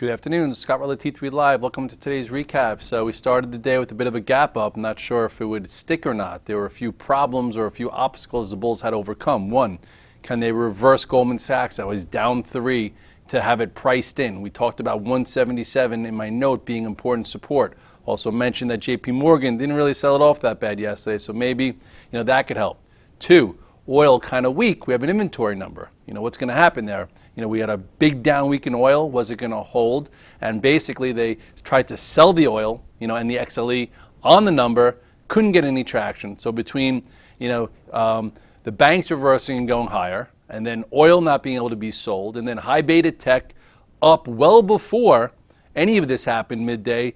Good afternoon, Scott Redler, T3 Live. Welcome to today's recap. So we started the day with a bit of a gap up. I'm not sure if it would stick or not. There were a few problems or a few obstacles the Bulls had to overcome. One, can they reverse Goldman Sachs? That was down 3 to have it priced in. We talked about 177 in my note being important support. Also mentioned that JP Morgan didn't really sell it off that bad yesterday, so maybe that could help. 2, oil kind of weak. We have an inventory number. What's going to happen there? We had a big down week in oil. Was it going to hold? And basically they tried to sell the oil, and the XLE on the number, couldn't get any traction. So between, the banks reversing and going higher, and then oil not being able to be sold, and then high beta tech up well before any of this happened midday,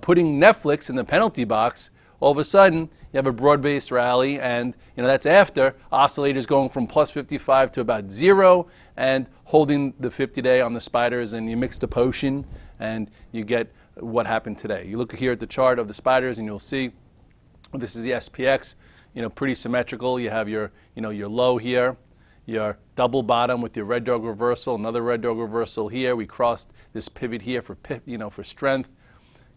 putting Netflix in the penalty box, all of a sudden you have a broad-based rally, and that's after oscillators going from plus 55 to about 0 and holding the 50-day on the spiders, and you mix the potion and you get what happened today. You look here at the chart of the spiders and you'll see this is the SPX, pretty symmetrical. You have your low here, your double bottom with your red dog reversal, another red dog reversal here. We crossed this pivot here for for strength.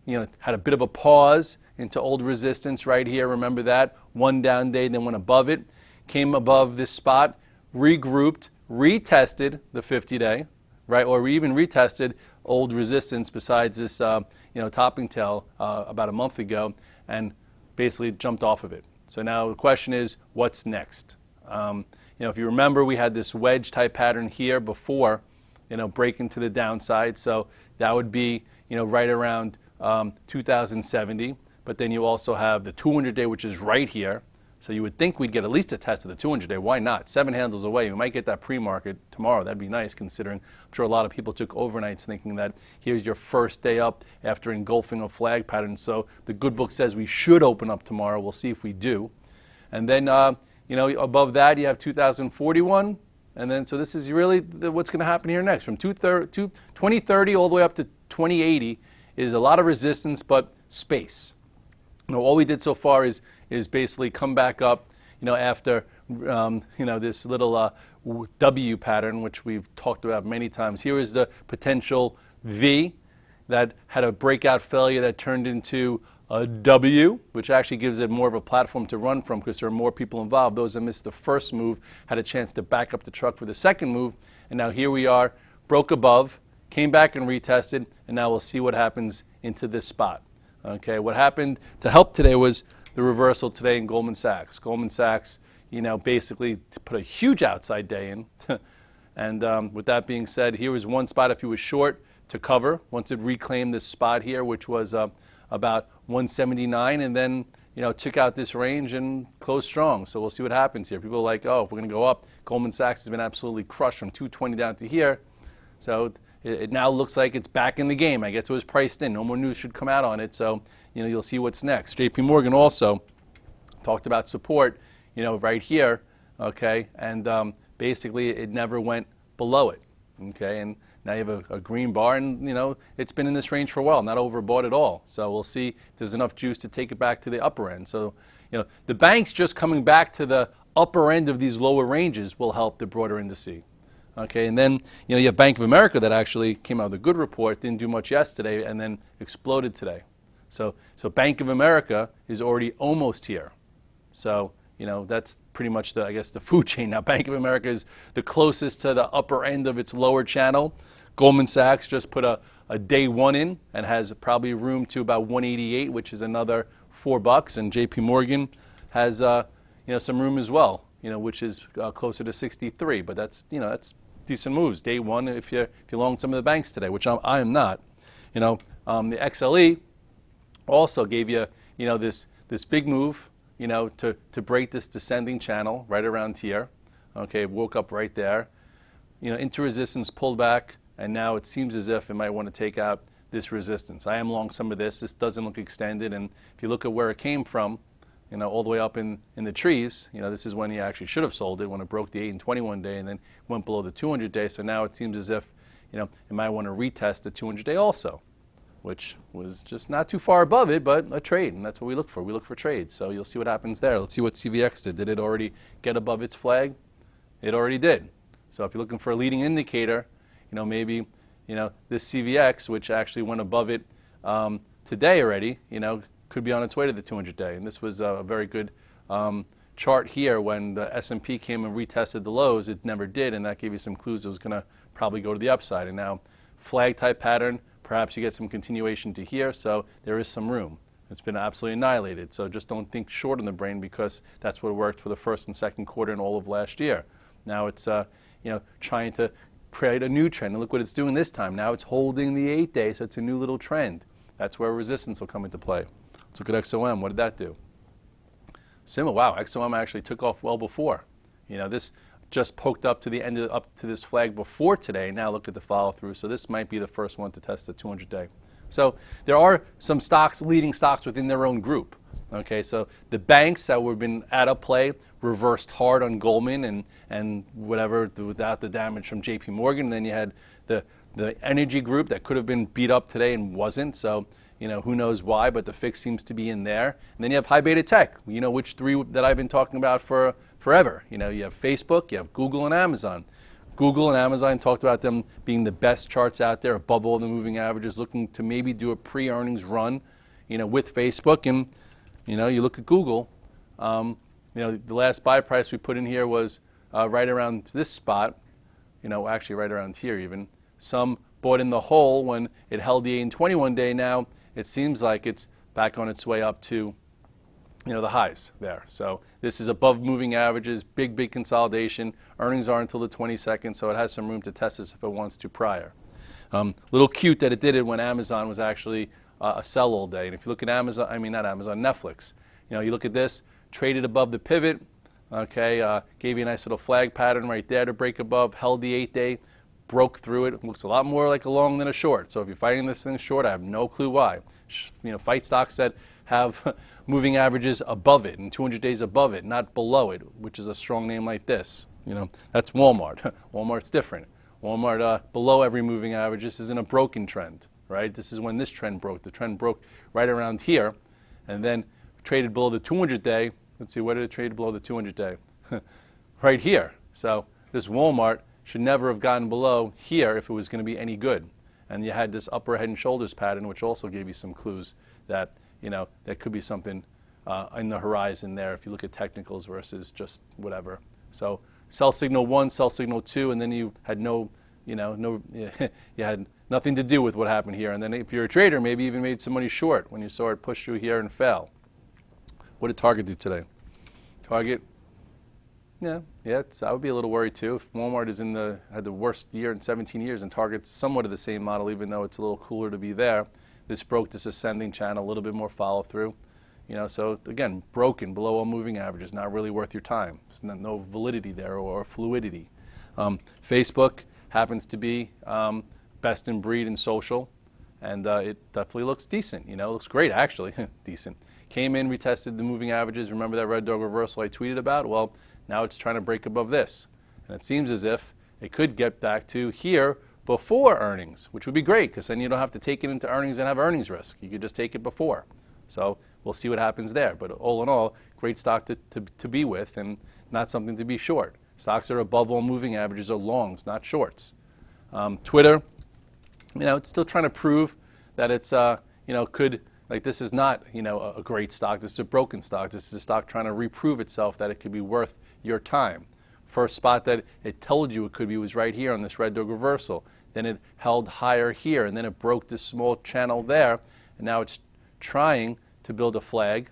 Had a bit of a pause into old resistance right here. Remember that? One down day, then went above it. Came above this spot, regrouped, retested the 50-day, right? Or we even retested old resistance besides this, topping tail about a month ago, and basically jumped off of it. So now the question is, what's next? If you remember, we had this wedge type pattern here before, breaking to the downside. So that would be, right around 2070. But then you also have the 200-day, which is right here. So you would think we'd get at least a test of the 200-day. Why not? 7 handles away. We might get that pre-market tomorrow. That'd be nice, considering I'm sure a lot of people took overnights thinking that here's your first day up after engulfing a flag pattern. So the good book says we should open up tomorrow. We'll see if we do. And then, above that, you have 2041. And then, so this is really what's going to happen here next. From 2030 all the way up to 2080 is a lot of resistance, but space. All we did so far is basically come back up, after, this little W pattern, which we've talked about many times. Here is the potential V that had a breakout failure that turned into a W, which actually gives it more of a platform to run from because there are more people involved. Those that missed the first move had a chance to back up the truck for the second move. And now here we are, broke above, came back and retested, and now we'll see what happens into this spot. Okay, what happened to help today was the reversal today in Goldman Sachs. Goldman Sachs, basically put a huge outside day in. And with that being said, here was one spot if you were short to cover once it reclaimed this spot here, which was about 179, and then took out this range and closed strong. So we'll see what happens here. People are like, oh, if we're going to go up, Goldman Sachs has been absolutely crushed from 220 down to here. So it now looks like it's back in the game. I guess it was priced in. No more news should come out on it. So, you'll see what's next. JP Morgan also talked about support, right here, okay? And basically it never went below it, okay? And now you have a green bar, and, it's been in this range for a while, not overbought at all. So we'll see if there's enough juice to take it back to the upper end. So, the banks just coming back to the upper end of these lower ranges will help the broader indices. Okay, and then you have Bank of America that actually came out with a good report, didn't do much yesterday, and then exploded today. So Bank of America is already almost here. So that's pretty much the food chain now. Bank of America is the closest to the upper end of its lower channel. Goldman Sachs just put a day one in and has probably room to about 188, which is another $4. And JP Morgan has some room as well, which is closer to 63. But that's decent moves. Day one if you long some of the banks today, which I am not. The XLE also gave you this big move, to break this descending channel right around here. Okay, woke up right there. Into resistance, pulled back, and now it seems as if it might want to take out this resistance. I am long some of this. This doesn't look extended, and if you look at where it came from, all the way up in the trees, this is when you actually should have sold it, when it broke the 8 and 21 day and then went below the 200 day. So now it seems as if, it might want to retest the 200 day also, which was just not too far above it, but a trade, and that's what we look for. We look for trades. So you'll see what happens there. Let's see what CVX did. Did it already get above its flag? It already did. So if you're looking for a leading indicator, maybe this CVX, which actually went above it today already, could be on its way to the 200-day. And this was a very good chart here. When the S&P came and retested the lows, it never did, and that gave you some clues it was going to probably go to the upside. And now flag type pattern, perhaps you get some continuation to here, so there is some room. It's been absolutely annihilated, so just don't think short on the brain, because that's what worked for the first and second quarter and all of last year. Now it's trying to create a new trend, and look what it's doing this time. Now it's holding the 8-day, so it's a new little trend. That's where resistance will come into play. Let's look at XOM. What did that do? Similar. Wow, XOM actually took off well before. This just poked up to the end up to this flag before today. Now look at the follow through. So this might be the first one to test the 200-day. So there are some stocks, leading stocks within their own group. Okay, so the banks that were been out of play reversed hard on Goldman and whatever without the damage from JP Morgan. And then you had the energy group that could have been beat up today and wasn't. So who knows why, but the fix seems to be in there. And then you have high beta tech, which three that I've been talking about for forever. You have Facebook, you have Google, and Amazon. Google and Amazon talked about them being the best charts out there, above all the moving averages, looking to maybe do a pre-earnings run, with Facebook. And, you look at Google, the last buy price we put in here was right around this spot, actually right around here even. Some bought in the hole when it held the 8 and 21-day. Now it seems like it's back on its way up to, the highs there. So this is above moving averages, big consolidation. Earnings are until the 22nd, so it has some room to test this if it wants to prior. Little cute that it did it when Amazon was actually a sell all day. And if you look at Amazon, not Amazon, Netflix, you look at this, traded above the pivot, okay, gave you a nice little flag pattern right there to break above, held the 8-day, broke through it. It looks a lot more like a long than a short. So if you're fighting this thing short, I have no clue why. Fight stocks that have moving averages above it and 200 days above it, not below it, which is a strong name like this. That's Walmart. Walmart's different. Walmart below every moving average. This isn't a broken trend, right? This is when this trend broke. The trend broke right around here and then traded below the 200-day. Let's see, where did it trade below the 200-day? Right here. So this Walmart should never have gotten below here if it was going to be any good. And you had this upper head and shoulders pattern, which also gave you some clues that, there could be something in the horizon there if you look at technicals versus just whatever. So sell signal 1, sell signal 2, and then you had you had nothing to do with what happened here. And then if you're a trader, maybe even made some money short when you saw it push through here and fail. What did Target do today? Target, I would be a little worried too. If Walmart is had the worst year in 17 years and Target's somewhat of the same model, even though it's a little cooler to be there, this broke this ascending channel, a little bit more follow through. So again, broken below all moving averages, not really worth your time. There's no validity there or fluidity. Facebook happens to be best in breed in social, and it definitely looks decent. It looks great actually, decent. Came in, retested the moving averages. Remember that red dog reversal I tweeted about? Well, now it's trying to break above this. And it seems as if it could get back to here before earnings, which would be great because then you don't have to take it into earnings and have earnings risk. You could just take it before. So we'll see what happens there. But all in all, great stock to be with and not something to be short. Stocks that are above all moving averages are longs, not shorts. Twitter, it's still trying to prove that it's, this is not, a great stock. This is a broken stock. This is a stock trying to reprove itself that it could be worth your time. First spot that it told you it could be was right here on this red dog reversal. Then it held higher here, and then it broke this small channel there, and now it's trying to build a flag,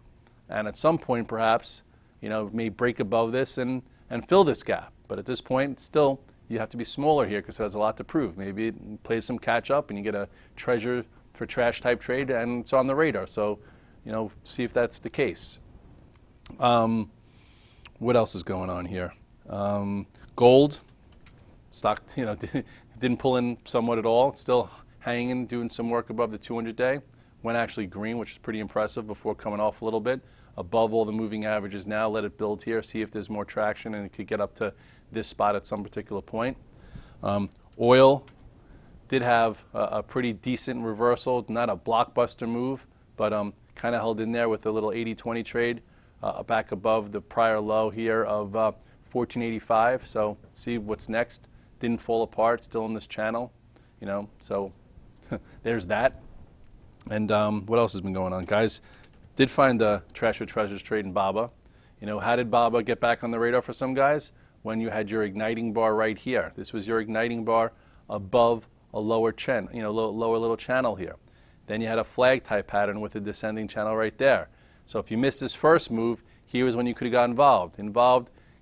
and at some point perhaps, it may break above this and fill this gap. But at this point, still, you have to be smaller here because it has a lot to prove. Maybe it plays some catch up, and you get a treasure for trash type trade, and it's on the radar. So, see if that's the case. What else is going on here? Gold stock, didn't pull in somewhat at all. It's still hanging, doing some work above the 200-day. Went actually green, which is pretty impressive before coming off a little bit. Above all the moving averages now. Let it build here, see if there's more traction, and it could get up to this spot at some particular point. Oil did have a pretty decent reversal, not a blockbuster move, but kind of held in there with a little 80-20 trade back above the prior low here of 1485. So see what's next. Didn't fall apart, still in this channel. So there's that. And what else has been going on, guys? Did find the Trash with Treasures trade in BABA. How did BABA get back on the radar for some guys? When you had your igniting bar right here. This was your igniting bar above a lower lower little channel here. Then you had a flag type pattern with a descending channel right there. So if you missed this first move, here was when you could have got involved.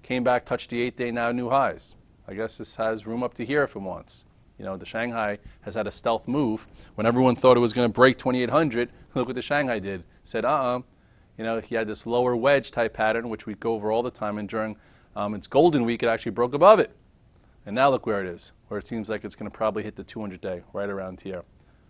Came back, touched the 8-day, now new highs. I guess this has room up to here if it wants. The Shanghai has had a stealth move. When everyone thought it was going to break 2,800, look what the Shanghai did. Said, he had this lower wedge type pattern, which we go over all the time, and during its golden week, it actually broke above it. And now look where it is, where it seems like it's going to probably hit the 200-day, right around here.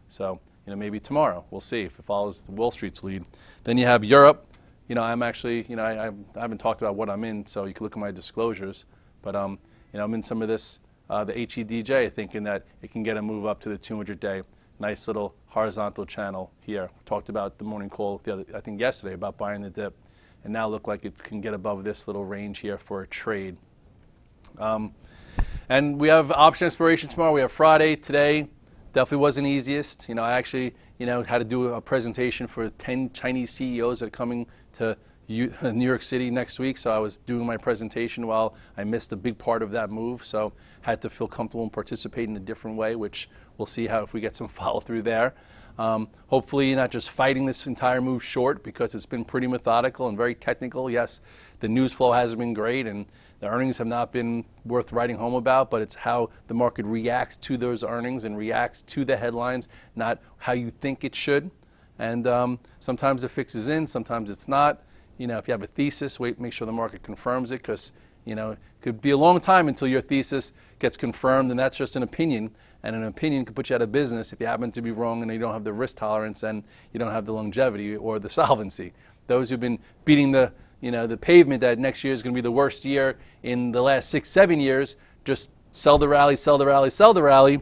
So, maybe tomorrow, we'll see if it follows the Wall Street's lead. Then you have Europe. I'm actually, I haven't talked about what I'm in, so you can look at my disclosures. But, I'm in some of this, the HEDJ, thinking that it can get a move up to the 200-day. Nice little horizontal channel here. We talked about the morning call, I think yesterday, about buying the dip. And now look like it can get above this little range here for a trade. And we have option expiration tomorrow. We have Friday. Today definitely wasn't easiest. I actually, had to do a presentation for 10 Chinese CEOs that are coming to New York City next week. So I was doing my presentation while I missed a big part of that move. So had to feel comfortable and participate in a different way, which we'll see how if we get some follow through there. Hopefully you're not just fighting this entire move short, because it's been pretty methodical and very technical. Yes, the news flow hasn't been great and the earnings have not been worth writing home about, but it's how the market reacts to those earnings and reacts to the headlines, not how you think it should. And sometimes it fixes in, sometimes it's not. If you have a thesis, make sure the market confirms it, because it could be a long time until your thesis gets confirmed, and that's just an opinion. And an opinion could put you out of business if you happen to be wrong and you don't have the risk tolerance and you don't have the longevity or the solvency. Those who've been beating the pavement that next year is going to be the worst year in the last 6-7 years, just sell the rally, sell the rally, sell the rally.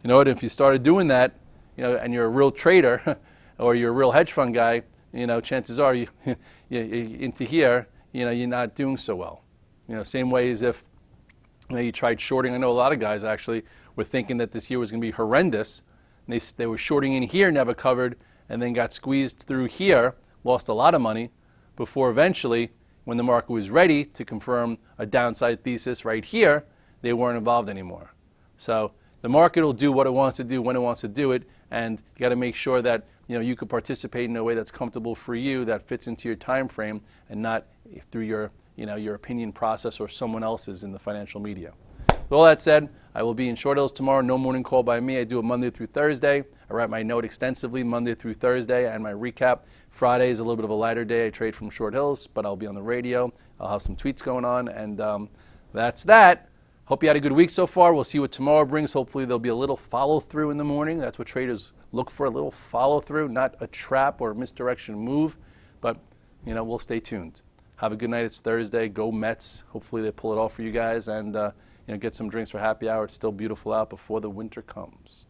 If you started doing that, and you're a real trader or you're a real hedge fund guy, chances are you into here, you're not doing so well. Same way as if you tried shorting. I know a lot of guys actually were thinking that this year was going to be horrendous. And they were shorting in here, never covered, and then got squeezed through here, lost a lot of money, before eventually, when the market was ready to confirm a downside thesis right here, they weren't involved anymore. So the market will do what it wants to do when it wants to do it, and you got to make sure that you can participate in a way that's comfortable for you, that fits into your time frame, and not through your your opinion process or someone else's in the financial media. With all that said, I will be in Short Hills tomorrow. No morning call by me. I do it Monday through Thursday. I write my note extensively Monday through Thursday and my recap. Friday is a little bit of a lighter day. I trade from Short Hills, but I'll be on the radio. I'll have some tweets going on, and that's that. Hope you had a good week so far. We'll see what tomorrow brings. Hopefully there'll be a little follow-through in the morning. That's what traders look for, a little follow-through, not a trap or a misdirection move. But, we'll stay tuned. Have a good night. It's Thursday. Go Mets. Hopefully they pull it off for you guys, and get some drinks for happy hour. It's still beautiful out before the winter comes.